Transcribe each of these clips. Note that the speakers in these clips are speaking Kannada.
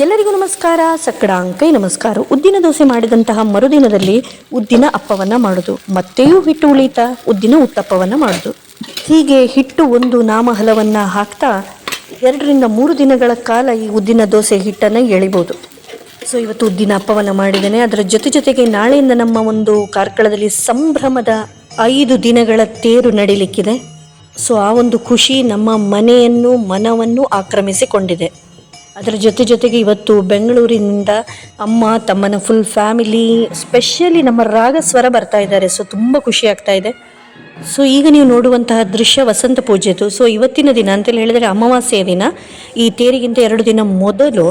ಎಲ್ಲರಿಗೂ ನಮಸ್ಕಾರ. ಸಕ್ಕಡಾಂಕೈ ನಮಸ್ಕಾರ. ಉದ್ದಿನ ದೋಸೆ ಮಾಡಿದಂತಹ ಮರುದಿನದಲ್ಲಿ ಉದ್ದಿನ ಅಪ್ಪವನ್ನು ಮಾಡೋದು, ಮತ್ತೆಯೂ ಹಿಟ್ಟು ಉಳಿತ ಉದ್ದಿನ ಉತ್ತಪ್ಪವನ್ನು ಮಾಡೋದು. ಹೀಗೆ ಹಿಟ್ಟು ಒಂದು ನಾಮಹಲವನ್ನು ಹಾಕ್ತಾ 2-3 ದಿನಗಳ ಕಾಲ ಈ ಉದ್ದಿನ ದೋಸೆ ಹಿಟ್ಟನ್ನು ಎಳಿಬೋದು. ಸೊ ಇವತ್ತು ಉದ್ದಿನ ಅಪ್ಪವನ್ನು ಮಾಡಿದ್ದೇನೆ. ಅದರ ಜೊತೆಗೆ ನಾಳೆಯಿಂದ ನಮ್ಮ ಒಂದು ಕಾರ್ಕಳದಲ್ಲಿ ಸಂಭ್ರಮದ 5 ದಿನಗಳ ತೇರು ನಡೀಲಿಕ್ಕಿದೆ. ಸೊ ಆ ಒಂದು ಖುಷಿ ನಮ್ಮ ಮನವನ್ನು ಆಕ್ರಮಿಸಿಕೊಂಡಿದೆ. ಅದರ ಜೊತೆಗೆ ಇವತ್ತು ಬೆಂಗಳೂರಿನಿಂದ ಅಮ್ಮ ತಮ್ಮನ ಫುಲ್ ಫ್ಯಾಮಿಲಿ, ಸ್ಪೆಷಲಿ ನಮ್ಮ ರಾಗಸ್ವರ ಬರ್ತಾ ಇದ್ದಾರೆ. ಸೊ ತುಂಬ ಖುಷಿ ಆಗ್ತಾ ಇದೆ. ಸೊ ಈಗ ನೀವು ನೋಡುವಂತಹ ದೃಶ್ಯ ವಸಂತ ಪೂಜೆದು. ಸೊ ಇವತ್ತಿನ ದಿನ ಅಂತೇಳಿ ಹೇಳಿದರೆ ಅಮಾವಾಸ್ಯೆಯ ದಿನ, ಈ ತೇರಿಗಿಂತ 2 ದಿನ ಮೊದಲು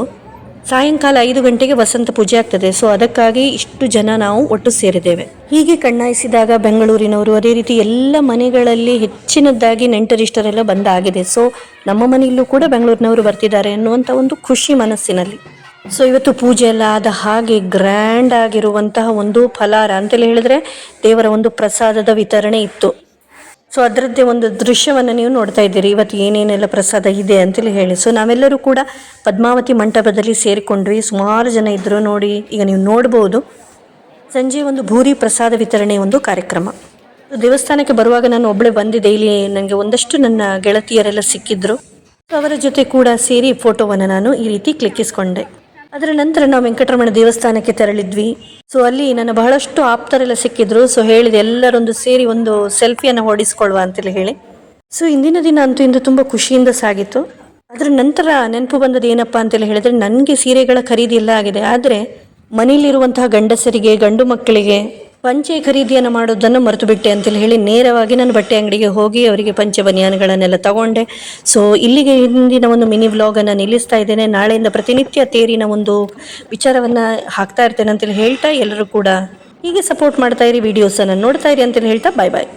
ಸಾಯಂಕಾಲ 5 ಗಂಟೆಗೆ ವಸಂತ ಪೂಜೆ ಆಗ್ತದೆ. ಸೊ ಅದಕ್ಕಾಗಿ ಇಷ್ಟು ಜನ ನಾವು ಒಟ್ಟು ಸೇರಿದ್ದೇವೆ. ಹೀಗೆ ಕಣ್ಣಾಯಿಸಿದಾಗ ಬೆಂಗಳೂರಿನವರು, ಅದೇ ರೀತಿ ಎಲ್ಲ ಮನೆಗಳಲ್ಲಿ ಹೆಚ್ಚಿನದ್ದಾಗಿ ನೆಂಟರಿಷ್ಟರೆಲ್ಲ ಬಂದಾಗಿದೆ. ಸೊ ನಮ್ಮ ಮನೆಯಲ್ಲೂ ಕೂಡ ಬೆಂಗಳೂರಿನವರು ಬರ್ತಿದ್ದಾರೆ ಅನ್ನುವಂಥ ಒಂದು ಖುಷಿ ಮನಸ್ಸಿನಲ್ಲಿ. ಸೊ ಇವತ್ತು ಪೂಜೆ ಎಲ್ಲ ಆದ ಹಾಗೆ ಗ್ರ್ಯಾಂಡ್ ಆಗಿರುವಂತಹ ಒಂದು ಫಲಾರ ಅಂತೇಳಿ ಹೇಳಿದ್ರೆ ದೇವರ ಒಂದು ಪ್ರಸಾದದ ವಿತರಣೆ ಇತ್ತು. ಸೊ ಅದರದ್ದೇ ಒಂದು ದೃಶ್ಯವನ್ನು ನೀವು ನೋಡ್ತಾ ಇದ್ದೀರಿ. ಇವತ್ತು ಏನೇನೆಲ್ಲ ಪ್ರಸಾದ ಇದೆ ಅಂತೇಳಿ ಹೇಳಿ. ಸೊ ನಾವೆಲ್ಲರೂ ಕೂಡ ಪದ್ಮಾವತಿ ಮಂಟಪದಲ್ಲಿ ಸೇರಿಕೊಂಡ್ವಿ. ಸುಮಾರು ಜನ ಇದ್ದರು ನೋಡಿ. ಈಗ ನೀವು ನೋಡ್ಬೋದು, ಸಂಜೆ ಒಂದು ಭೂರಿ ಪ್ರಸಾದ ವಿತರಣೆ ಒಂದು ಕಾರ್ಯಕ್ರಮ. ದೇವಸ್ಥಾನಕ್ಕೆ ಬರುವಾಗ ನಾನು ಒಬ್ಬಳೇ ಬಂದಿದ್ದೆ. ಇಲ್ಲಿ ನನಗೆ ಒಂದಷ್ಟು ನನ್ನ ಗೆಳತಿಯರೆಲ್ಲ ಸಿಕ್ಕಿದ್ರು. ಸೊ ಅವರ ಜೊತೆ ಕೂಡ ಸೇರಿ ಫೋಟೋವನ್ನು ನಾನು ಈ ರೀತಿ ಕ್ಲಿಕ್ಕಿಸ್ಕೊಂಡೆ. ಅದರ ನಂತರ ನಾವು ವೆಂಕಟರಮಣ ದೇವಸ್ಥಾನಕ್ಕೆ ತೆರಳಿದ್ವಿ. ಸೊ ಅಲ್ಲಿ ನನ್ನ ಬಹಳಷ್ಟು ಆಪ್ತರೆಲ್ಲ ಸಿಕ್ಕಿದ್ರು. ಸೊ ಹೇಳಿದೆ ಎಲ್ಲರೊಂದು ಸೇರಿ ಒಂದು ಸೆಲ್ಫಿಯನ್ನು ಹೊಡಿಸ್ಕೊಳ್ವ ಅಂತೇಳಿ ಹೇಳಿ. ಸೊ ಇಂದಿನ ದಿನ ಅಂತೂ ಇಂದು ತುಂಬ ಖುಷಿಯಿಂದ ಸಾಗಿತ್ತು. ಅದರ ನಂತರ ನೆನಪು ಬಂದದ್ದು ಏನಪ್ಪ ಅಂತೇಳಿ ಹೇಳಿದ್ರೆ, ನನಗೆ ಸೀರೆಗಳ ಖರೀದಿ ಎಲ್ಲ ಆಗಿದೆ. ಆದರೆ ಮನೆಯಲ್ಲಿರುವಂತಹ ಗಂಡಸರಿಗೆ, ಗಂಡು ಮಕ್ಕಳಿಗೆ ಪಂಚೆ ಖರೀದಿಯನ್ನು ಮಾಡೋದನ್ನು ಮರೆತು ಬಿಟ್ಟೆ ಅಂತೇಳಿ ಹೇಳಿ ನೇರವಾಗಿ ನಾನು ಬಟ್ಟೆ ಅಂಗಡಿಗೆ ಹೋಗಿ ಅವರಿಗೆ ಪಂಚೆ ಬನಿಯಾನ್ಗಳನ್ನೆಲ್ಲ ತಗೊಂಡೆ. ಸೊ ಇಲ್ಲಿಗೆ ಇಂದಿನ ಒಂದು ಮಿನಿ ವ್ಲಾಗನ್ನು ನಿಲ್ಲಿಸ್ತಾ ಇದ್ದೇನೆ. ನಾಳೆಯಿಂದ ಪ್ರತಿನಿತ್ಯ ತೇರಿನ ಒಂದು ವಿಚಾರವನ್ನು ಹಾಕ್ತಾ ಇರ್ತೇನೆ ಅಂತೇಳಿ ಹೇಳ್ತಾ, ಎಲ್ಲರೂ ಕೂಡ ಹೀಗೆ ಸಪೋರ್ಟ್ ಮಾಡ್ತಾ ಇರಿ, ವಿಡಿಯೋಸನ್ನು ನೋಡ್ತಾ ಇರಿ ಅಂತೇಳಿ ಹೇಳ್ತಾ ಬಾಯ್.